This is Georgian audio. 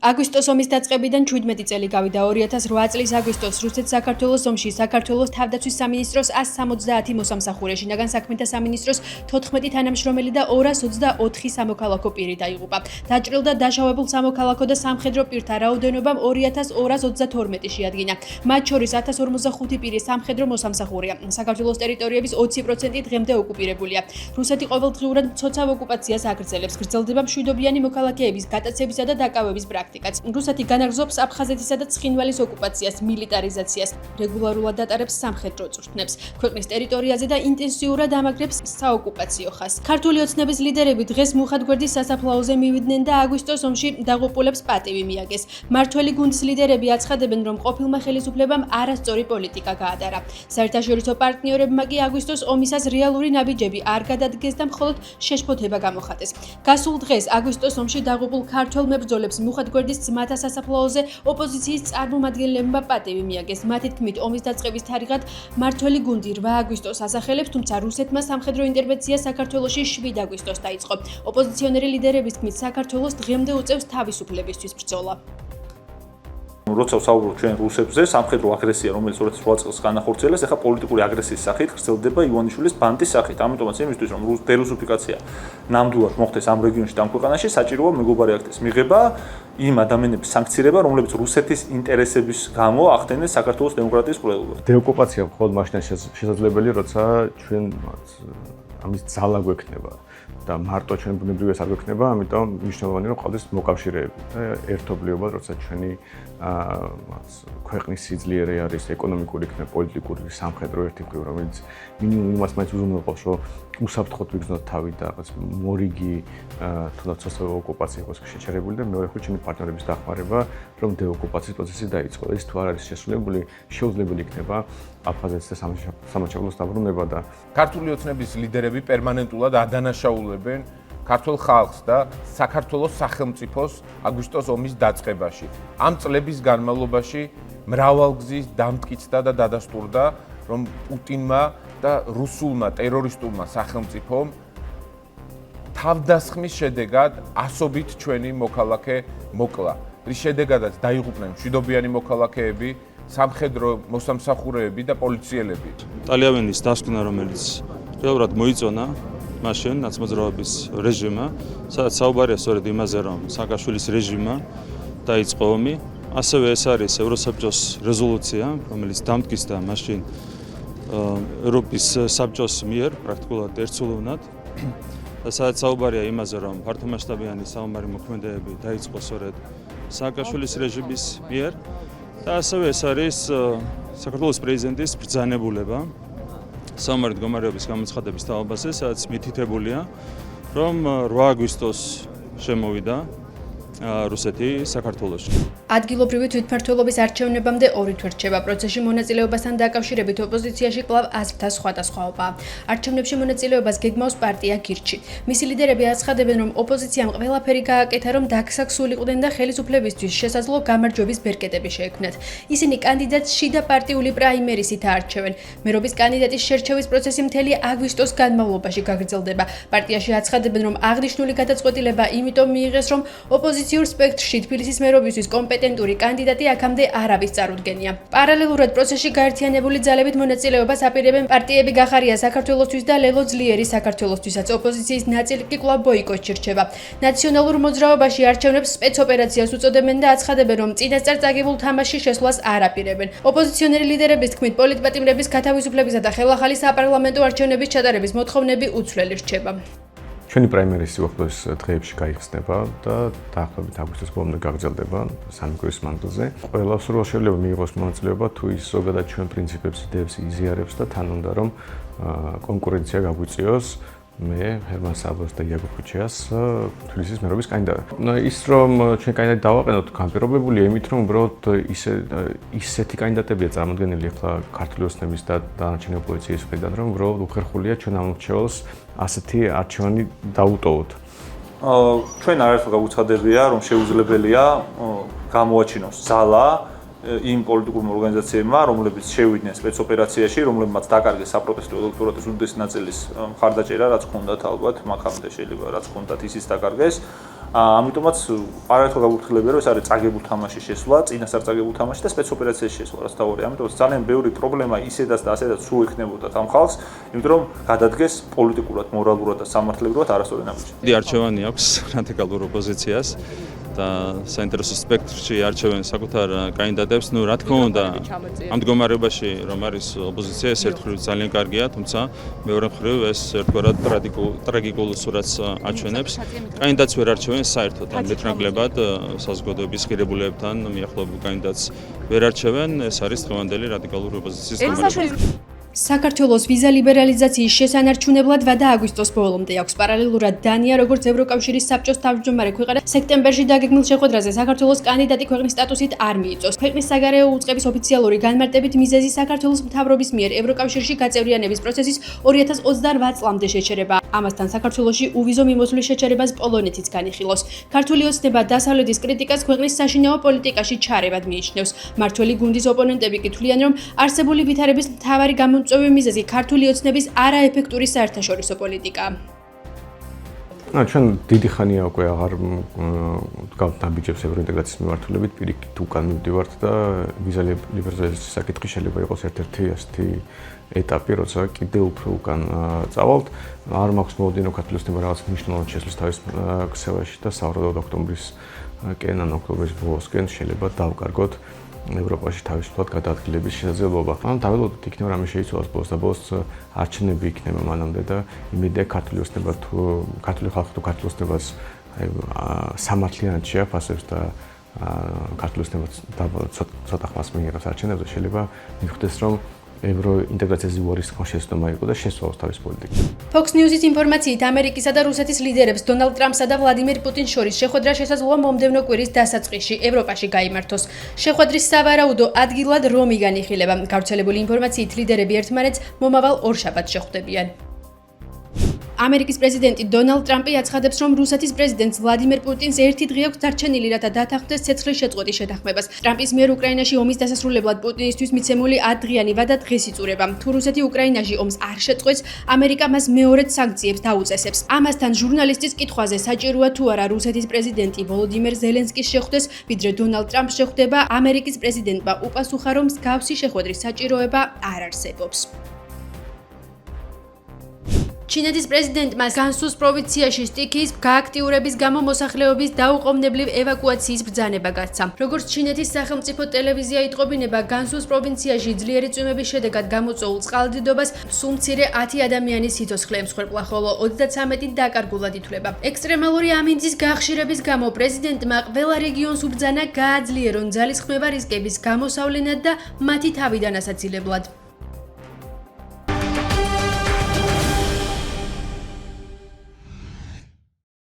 აგვისტოს ომის დაწყებიდან 17 წელი გავიდა 2008 წლის აგვისტოს რუსეთ-საქართველოს ომში საქართველოს თავდაცვის სამინისტროს 170 მოსამსახურე, შინაგან საქმეთა სამინისტროს 14 თანამშრომელი და 224 სამოქალაქო პირი დაიღუპა. დაჭრილ და დაშავებულ სამოქალაქო და სამხედრო პირთა რაოდენობამ 2232 შეადგინა. მათ შორის 1045 პირი სამხედრო მოსამსახურეა. საქართველოს ტერიტორიების 20% დღემდე ოკუპირებულია. რუსეთი ყოველდღიურად მცოცავ ოკუპაციას აგრძელებს. გრძელდება მშვიდობიანი მოქალაქეების გატაცებისა და დაკავების პრაქტიკა. რუსეთი განაგრძობს აფხაზეთისა და ცხინვალის ოკუპაციას, მილიტარიზაციას, რეგულარულად ატარებს სამხედრო წვრთნებს, ქვეყნის ტერიტორიაზე და ინტენსიურად ამაგრებს საოკუპაციო ხაზს. ქართული ოცნების ლიდერები დღეს მუხათგვერდის სასაფლაოზე მივიდნენ და აგვისტოს ომში დაღუპულებს პატივი მიაგეს. მართველი გუნდის ლიდერები აცხადებენ, რომ ყოფილმა ხელისუფლებამ არასწორი პოლიტიკა გაატარა. საერთაშორისო პარტნიორებმა კი აგვისტოს ომისას რეალური ნაბიჯები არ გადადგეს და მხოლოდ შეშფოთება გამოხატეს. გასულ დღეს აგვისტოს ომში დაღუპულ ქართველ მებრძოლებს მუხათგვერდის ძმათა სასაფლაოზე ოპოზიციის წარმომადგენლებმა პატივი მიაგეს. მათი თქმით, ომის დაწყების თარიღად მართველი გუნდი 8 აგვისტოს ასახელებს, თუმცა რუსეთმა სამხედრო ინტერვენცია საქართველოში 7 აგვისტოს დაიწყო. ოპოზიციონერი ლიდერების თქმით, საქართველოს დღემდე უწევს თავისუფლებისთვის ბრძოლა. როცა ვსაუბრობთ ჩვენ რუსებზე, სამხედრო აგრესია, რომელიც 2008 წელს განახორციელეს, ახლა პოლიტიკური აგრესიის სახით ვრცელდება ივანიშვილის ბანდის სახით. ამიტომაც იმისთვის, რომ დერუსიფიკაცია ნამდვილად მოხდეს ამ რეგიონში და ამ ქვეყანაში, საჭიროა მეგობარი აქტის მიღება, იმ ადამიანების სანქცირება, რომლებიც რუსეთის ინტერესების გამო ახდენენ საქართველოს დემოკრატიის ყურადღებას. დეოკუპაცია მხოლოდ მაშინ შესაძლებელი, როცა ჩვენ ამის ძალა გვექნება. და მარტო ჩვენ ბუნებრივად არ გვექნება, ამიტომ მნიშვნელოვანია რომ ყავდეს მოკავშირეები და ერთობლიობა, როცა ჩვენი ქვეყნის სიძლიერე არის ეკონომიკური, პოლიტიკური, სამხედრო ერთი მხრივ, რომელიც მინიმუმ იმას მაინც უზრუნველყოფს, რომ უსაფრთხოდ ვიგრძნოთ თავი და რაღაც მორიგი თუნდაც სოციალური ოკუპაცია იყოს შეჩერებული და მეორე ხუთი ჩვენი პარტნიორების დახმარება, რომ დეოკუპაციის პროცესი დაიწყო. ეს თუ არ არის შესრულებული, შეუძლებელი იქნება აფხაზეთის და სამაჩაბლოს დაბრუნება და ქართული ოცნების ლიდერები პერმანენტულად ადანაშაულებენ ქართულ ხალხს და საქართველოს სახელმწიფოს აგვისტოს ომის დაწყებაში. ამ წლების განმავლობაში მრავალგზის დამტკიცდა და დადასტურდა, რომ პუტინმა და რუსულმა ტერორისტულმა სახელმწიფომ თავდასხმის შედეგად ასობით ჩვენი მოქალაქე მოკლა. რის შედეგადაც დაიღუპნენ მშვიდობიანი მოქალაქეები, სამხედრო მოსამსახურეები და პოლიციელები. ტალიავენის დასკვნა, რომელიც რეალურად მოიწონა მაშინ ნაცმოძრაობის რეჟიმმა, სადაც საუბარია სწორედ იმაზე, რომ სააკაშვილის რეჟიმმა დაიწყო ომი. ასევე ეს არის ევროსაბჭოს რეზოლუცია, რომელიც დამტკიცდა მაშინ ევროპის საბჭოს მიერ პრაქტიკულად ერთსულოვნად. სადაც საუბარია იმაზე, რომ ფართომასშტაბიანი საომარი მოქმედებები დაიწყო სწორედ სააკაშვილის რეჟიმის მიერ. და ასევე ეს არის საქართველოს პრეზიდენტის ბრძანებულება საომარი მდგომარეობის გამოცხადების თაობაზე, სადაც მითითებულია, რომ 8 აგვისტოს შემოვიდა რუსეთი საქართველოში. ადგილობრივი თვითმმართველობის არჩევნებამდე 2 თვე რჩება. პროცესში მონაწილეობასთან დაკავშირებით ოპოზიციაში კვლავ აზრთა სხვადასხვაობაა. არჩევნებში მონაწილეობას გეგმავს პარტია გირჩი. მისი ლიდერები აცხადებენ, რომ ოპოზიციამ ყველაფერი გააკეთა, რომ დაქსაკს სულიყდნენ და ხელისუფლებისთვის შესაძლო გამარჯვების ბერკეტები შეექმნათ. ისინი კანდიდატს შიდა პარტიული პრაიმერისით აარჩევენ. მერობის კანდიდატის შერჩევის პროცესი მთელი აგვისტოს განმავლობაში გაგრძელდება. პარტიაში აცხადებენ, რომ აღნიშნული გადაწყვეტილება იმიტომ მიიღეს, რომ ოპოზიციურ სპექტრში თბილისის მერობისთვის კომპეტენტური კანდიდატი აქამდე არავის წარუდგენია. პარალელურად პროცესში გაერთიანებული ძალებით მონაწილეობას აპირებენ პარტიები გახარია საქართველოსთვის და ლელო ძლიერი საქართველოსთვისაც. ოპოზიციის ნაწილი კი კვლავ ბოიკოტში რჩება. ნაციონალურ მოძრაობაში არჩევნებს სპეცოპერაციას უწოდებენ და აცხადებენ, რომ წინასწარ წაგებულ თამაშში შესვლას არ აპირებენ. ოპოზიციონერი ლიდერების თქმით, პოლიტპატიმრების გათავისუფლებისა და ხელახალი საპარლამენტო არჩევნების ჩატარების მოთხოვნები უცვლელი რჩება. ჩვენი პრაიმერისი უახლოეს დღეებში გაიხსნება და დაახლოებით აგვისტოს ბოლომდე გაგრძელდება 3 კვირის მანძილზე. ყველა სრულ შეიძლება მიიღოს მონაწილეობა თუ ის ზოგადად ჩვენ პრინციპებს, იდეებს იზიარებს და თან უნდა რომ კონკურენცია გაგვიწიოს მე ჰერმან საბოს და იაგო ქუჩიას თბილისის მერობის კანდიდატად. ის რომ ჩვენ კანდიდატი დავაყენოთ, განპირობებულია იმით, რომ უბრალოდ ისეთი კანდიდატებია წარმოდგენილი ახლა ქართული ოცნების და დანარჩენი ოპოზიციის მხრიდან, რომ უბრალოდ უხერხულია ჩვენ ამ მრჩეველს ასეთი არჩევანი დაუტოვოთ. ჩვენ არაერთხელ გავუცხადებია, რომ შეუძლებელია გამოაჩინოს ძალა იმ პოლიტიკურმა ორგანიზაციებმა, რომლებიც შევიდნენ სპეცოპერაციაში, რომლებმაც დაკარგეს საპროტესტო ელექტორატის უდიდესი ნაწილის მხარდაჭერა, რაც ჰქონდათ ალბათ, მაგამდე შეიძლება რაც ჰქონდათ ისიც დაკარგეს. ამიტომაც არაერთხელ გავუფრთხილებია, რომ ეს არის წაგებულ თამაშის შესვლა, წინასწარ წაგებულ თამაში და სპეცოპერაციის შესვლა, რაც თავია. ამიტომაც ძალიან ბევრი პრობლემა ისედაც და ასედაც სულ ექნებოდა ამ ხალხს, იმიტომ რომ გადადგეს პოლიტიკურად, მორალურად და სამართლებრივად არასწორი ნაბიჯი. დიდი არჩევანი აქვს რადიკალურ ოპოზიციას და საინტერესო სპექტრში არჩევენ საკუთარ კანდიდატებს. ნუ რა თქმა უნდა, ამ მდგომარეობაში რომ არის ოპოზიცია, ეს ერთგვარად ძალიან კარგია, თუმცა მეორე მხრივ ეს ერთგვარად ტრაგიკულ სურათს აჩვენებს. კანდიდატს ვერ არჩევენ საერთოდ ამ ლეთრანგლებად საზოგადოების ღირებულებებთან მიახლოებულ კანდიდატს ვერ არჩევენ. ეს არის დღევანდელი რადიკალური ოპოზიციის მდგომარეობა. საქართველოს ვიზა ლიბერალიზაციის შესანარჩუნებლად ვადა აგვისტოს ბოლომდე აქვს. პარალელურად დანია, როგორც ევროკავშირის საბჭოს თავმჯდომარე ქვეყანა, სექტემბერში დაგეგმილ შეხვედრაზე საქართველოს კანდიდატი ქვეყნის სტატუსით არ მიიწევს. ქვეყნის საგარეო უწყების ოფიციალური განმარტებით მიზეზი საქართველოს მთავრობის მიერ ევროკავშირში გაწევრიანების პროცესის 2028 წლამდე შეჩერება. ამასთან საქართველოში უვიზო მიმოსვლის შეჩერებას პოლონეთიც განიხილავს. ქართული ოცნება დასავლეთის კრიტიკას ქვეყნის საშინაო პოლიტიკაში ჩარევად მიიჩნევს. მმართველი გუნდის ოპონენტები კი თვლიან, რომ არსებული ვითარების მთავარი გამომწვევი მიზეზი ქართული ოცნების არაეფექტური საერთაშორისო პოლიტიკაა. ჩვენ დიდი ხანია უკვე აღარ დავდაბიჯებს ევროინტეგრაციის მიმართულებით, პირიქით უკან მივდივართ და ვიზა ლიბერალიზაციის საკითხი შეიძლება იყოს ერთ-ერთი ასეთი ეტაპი, როცა კიდევ უფრო უკან წავალთ. არ მაქვს მოლოდინო ქართული ოცნება რაღაც მნიშვნელოვნად შესვლის თავის ქსელაში და საავადმყოფო ოქტომბრისკენ ან ოქტომბრის ბოლოსკენ შეიძლება დავკარგოთ ევროპაში თავისუფლად გადაადგილების შესაძლებლობა. ან დაველოდოთ იქნება რამე შეიცვალოს ბოლოს და ბოლოს არჩევნები იქნება მანამდე და იმედია ქართული ოცნება თუ ქართული ხალხი თუ ქართული ოცნებას სამართლიანად შეაფასებს და ქართული ოცნება ცოტა ხმას მიიღებს არჩევნებზე, შეიძლება მივხვდეს, რომ ევროინტეგრაციის უარისხმა შეცდომა იყო და შესწავლოს თავის პოლიტიკას. Fox News-ის ინფორმაციით, ამერიკისა და რუსეთის ლიდერებს დონალდ ტრამპსა და ვლადიმერ პუტინს შორის შეხვედრა შესაძლოა მომდევნო კვირის დასაწყისში ევროპაში გაიმართოს. შეხვედრის სავარაუდო ადგილად რომი განიხილება. გავრცელებული ინფორმაციით, ლიდერები ერთმანეთს მომავალ ორშაბათს შეხვდებიან. ამერიკის პრეზიდენტი დონალდ ტრამპი აცხადებს, რომ რუსეთის პრეზიდენტს ვლადიმერ პუტინს ერთი დღე აქვს დარჩენილი, რათა დათანხმდეს ცეცხლის შეწყვეტის შეთანხმებას. ტრამპის მიერ უკრაინაში ომის დასასრულებლად პუტინისთვის მიცემული 10 დღიანი ვადა დღეს იწურება. თუ რუსეთი უკრაინაში ომს არ შეწყვეტს, ამერიკა მას მეორედ სანქციებს დაუწესებს. ამასთან ჟურნალისტის კითხვაზე, საჭიროა თუ არა რუსეთის პრეზიდენტი ვოლოდიმერ ზელენსკის შეხვდეს, ვიდრე დონალდ ტრამპს შეხვდება, ამერიკის პრეზიდენტმა უპასუხა, რომ მსგავსი შეხვედრის საჭიროება არ არსებობს. ჩინეთის პრეზიდენტმა განსუს პროვინციაში სტიქიის გააქტიურების გამო მოსახლეობის დაუყოვნებლივ ევაკუაციის ბრძანება გასცა. როგორც ჩინეთის სახელმწიფო ტელევიზია იტყობინება, განსუს პროვინციაში ძლიერი წვიმების შედეგად გამოწვეულ წყალდიდობას სულ მცირე 10 ადამიანის სიცოცხლე ემსხვერპლა, ხოლო 33 დაკარგულად ითვლება. ექსტრემალური ამინდის გახშირების გამო პრეზიდენტმა ყველა რეგიონს უბრძანა გააძლიერონ ძალისხმევა რისკების გამოსავლენად და მათი თავიდან ასაცილებლად.